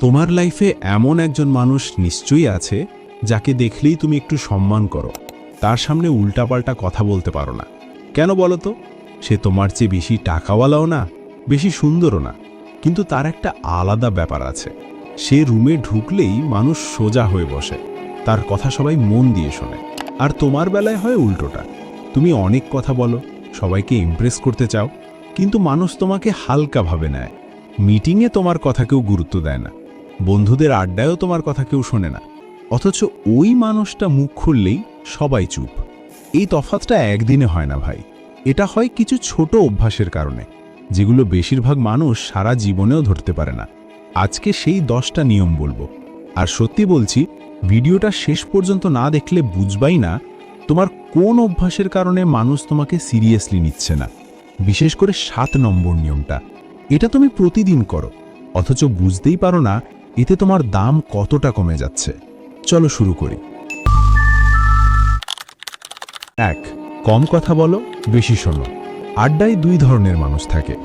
তোমার লাইফে এমন একজন মানুষ নিশ্চয়ই আছে যাকে দেখলেই তুমি একটু সম্মান করো, তার সামনে উল্টাপাল্টা কথা বলতে পারো না। কেন বলো তো? সে তোমার চেয়ে বেশি টাকাওয়ালাও না, বেশি সুন্দরও না, কিন্তু তার একটা আলাদা ব্যাপার আছে। সে রুমে ঢুকলেই মানুষ সোজা হয়ে বসে, তার কথা সবাই মন দিয়ে শোনে। আর তোমার বেলায় হয় উল্টোটা। তুমি অনেক কথা বলো, সবাইকে ইমপ্রেস করতে চাও, কিন্তু মানুষ তোমাকে হালকাভাবে নেয়। মিটিংয়ে তোমার কথা কেউ গুরুত্ব দেয় না, বন্ধুদের আড্ডায়ও তোমার কথা কেউ শোনে না, অথচ ওই মানুষটা মুখ খুললেই সবাই চুপ। এই তফাৎটা একদিনে হয় না ভাই, এটা হয় কিছু ছোট অভ্যাসের কারণে, যেগুলো বেশিরভাগ মানুষ সারা জীবনেও ধরতে পারে না। আজকে সেই 10টা নিয়ম বলবো, আর সত্যি বলছি, ভিডিওটা শেষ পর্যন্ত না দেখলে বুঝবাই না তোমার কোন অভ্যাসের কারণে মানুষ তোমাকে সিরিয়াসলি নিচ্ছে না। বিশেষ করে 7 নম্বর নিয়মটা, এটা তুমি প্রতিদিন করো, অথচ বুঝতেই পারো না এতে তোমার দাম কতটা কমে যাচ্ছে। চলো শুরু করি। 1. কম কথা বলো, বেশি শোনো। আড্ডায় 2 ধরনের মানুষ থাকে।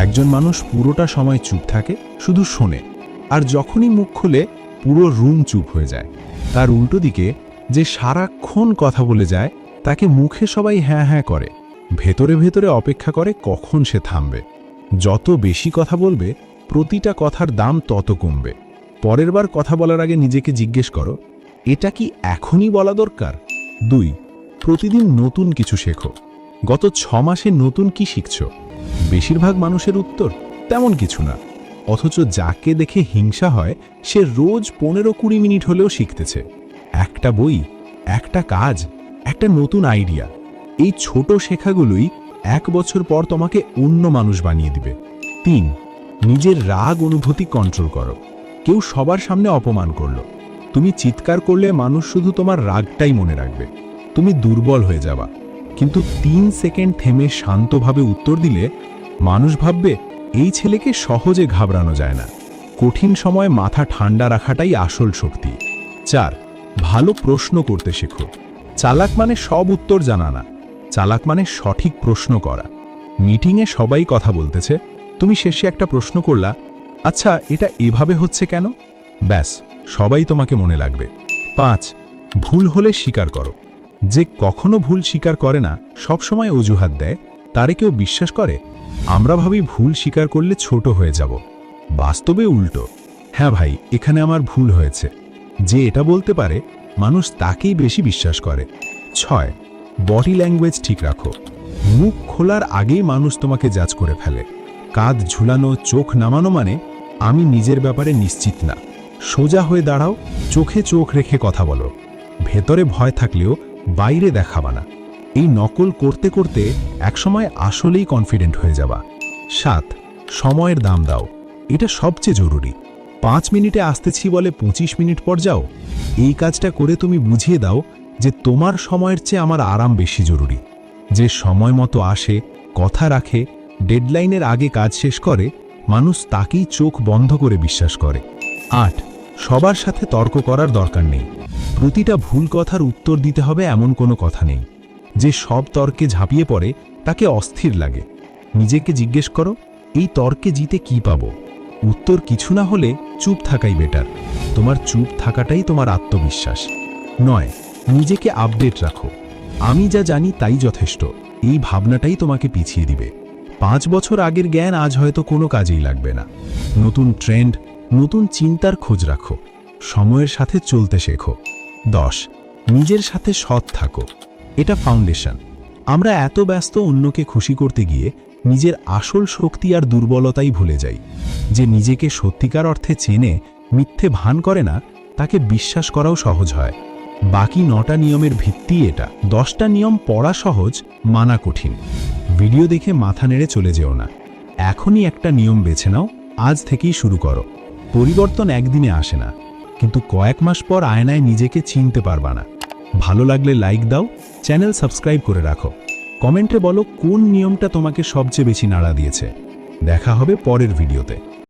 একজন মানুষ পুরোটা সময় চুপ থাকে, শুধু শোনে, আর যখনই মুখ খোলে পুরো রুম চুপ হয়ে যায়। তার উল্টো দিকে যে সারাক্ষণ কথা বলে যায়, তাকে মুখে সবাই হ্যাঁ হ্যাঁ করে, ভেতরে ভেতরে অপেক্ষা করে কখন সে থামবে। যত বেশি কথা বলবে, প্রতিটা কথার দাম তত কমবে। পরের বার কথা বলার আগে নিজেকে জিজ্ঞেস করো, এটা কি এখনই বলা দরকার? 2. প্রতিদিন নতুন কিছু শেখো। গত 6 মাসে নতুন কি শিখছো? বেশিরভাগ মানুষের উত্তর তেমন কিছু না, অথচ যাকে দেখে হিংসা হয় সে রোজ 15-20 মিনিট হলেও শিখতেছে। একটা বই, একটা কাজ, একটা নতুন আইডিয়া। এই ছোট শেখাগুলোই 1 বছর পর তোমাকে অন্য মানুষ বানিয়ে দিবে। 3. নিজের রাগ অনুভূতি কন্ট্রোল করো। কেউ সবার সামনে অপমান করলো, তুমি চিৎকার করলে মানুষ শুধু তোমার রাগটাই মনে রাখবে, তুমি দুর্বল হয়ে যাবা। কিন্তু 3 সেকেন্ড থেমে শান্তভাবে উত্তর দিলে মানুষ ভাববে এই ছেলেকে সহজে ঘাবড়ানো যায় না। কঠিন সময় মাথা ঠান্ডা রাখাটাই আসল শক্তি। 4. ভালো প্রশ্ন করতে শেখো। চালাক মানে সব উত্তর জানা না, চালাক মানে সঠিক প্রশ্ন করা। মিটিংয়ে সবাই কথা বলতেছে, তুমি শেষে একটা প্রশ্ন করলা, আচ্ছা এটা এভাবে হচ্ছে কেন? ব্যাস, সবাই তোমাকে মনে লাগবে। 5. ভুল হলে স্বীকার করো। যে কখনো ভুল স্বীকার করে না, সবসময় অজুহাত দেয়, তারে কেউ বিশ্বাস করে? আমরা ভাবি ভুল স্বীকার করলে ছোট হয়ে যাব, বাস্তবে উল্টো। হ্যাঁ ভাই, এখানে আমার ভুল হয়েছে, যে এটা বলতে পারে মানুষ তাকেই বেশি বিশ্বাস করে। 6. বডি ল্যাঙ্গুয়েজ ঠিক রাখো। মুখ খোলার আগেই মানুষ তোমাকে জাজ করে ফেলে। কাঁধ ঝুলানো, চোখ নামানো মানে আমি নিজের ব্যাপারে নিশ্চিত না। সোজা হয়ে দাঁড়াও, চোখে চোখ রেখে কথা বলো। ভেতরে ভয় থাকলেও বাইরে দেখাবা না। এই নকল করতে করতে একসময় আসলেই কনফিডেন্ট হয়ে যাবা। 7. সময়ের দাম দাও। এটা সবচেয়ে জরুরি। 5 মিনিটে আসতেছি বলে 25 মিনিট পর যাও। এই কাজটা করে তুমি বুঝিয়ে দাও যে তোমার সময়ের চেয়ে আমার আরাম বেশি জরুরি। যে সময় মতো আসে, কথা রাখে, ডেডলাইনের আগে কাজ শেষ করে, মানুষ তাকেই চোখ বন্ধ করে বিশ্বাস করে। 8. সবার সাথে তর্ক করার দরকার নেই। প্রতিটা ভুল কথার উত্তর দিতে হবে এমন কোনো কথা নেই। যে সব তর্কে ঝাঁপিয়ে পড়ে তাকে অস্থির লাগে। নিজেকে জিজ্ঞেস করো, এই তর্কে জিতে কি পাবো? উত্তর কিছু না হলে চুপ থাকাই বেটার। তোমার চুপ থাকাটাই তোমার আত্মবিশ্বাস। 9. নিজেকে আপডেট রাখো। আমি যা জানি তাই যথেষ্ট, এই ভাবনাটাই তোমাকে পিছিয়ে দিবে। 5 বছর আগের জ্ঞান আজ হয়তো কোনো কাজেই লাগবে না। নতুন ট্রেন্ড, নতুন চিন্তার খোঁজ রাখো। সময়ের সাথে চলতে শেখো। 10. নিজের সাথে সৎ থাকো। এটা ফাউন্ডেশন। আমরা এত ব্যস্ত অন্যকে খুশি করতে গিয়ে নিজের আসল শক্তি আর দুর্বলতাই ভুলে যাই। যে নিজেকে সত্যিকার অর্থে চেনে, মিথ্যে ভান করে না, তাকে বিশ্বাস করাও সহজ হয়। বাকি 9টা নিয়মের ভিত্তি এটা। 10টা নিয়ম পড়া সহজ, মানা কঠিন। ভিডিও দেখে মাথা নেড়ে চলে যেও না, এখনই একটা নিয়ম বেছে নাও, আজ থেকেই শুরু করো। পরিবর্তন একদিনে আসে না, কিন্তু কয়েক মাস পর আয়নায় নিজেকে চিনতে পারবা না। ভালো লাগলে লাইক দাও, চ্যানেল সাবস্ক্রাইব করে রাখো। কমেন্টে বলো কোন নিয়মটা তোমাকে সবচেয়ে বেশি নাড়া দিয়েছে। দেখা হবে পরের ভিডিওতে।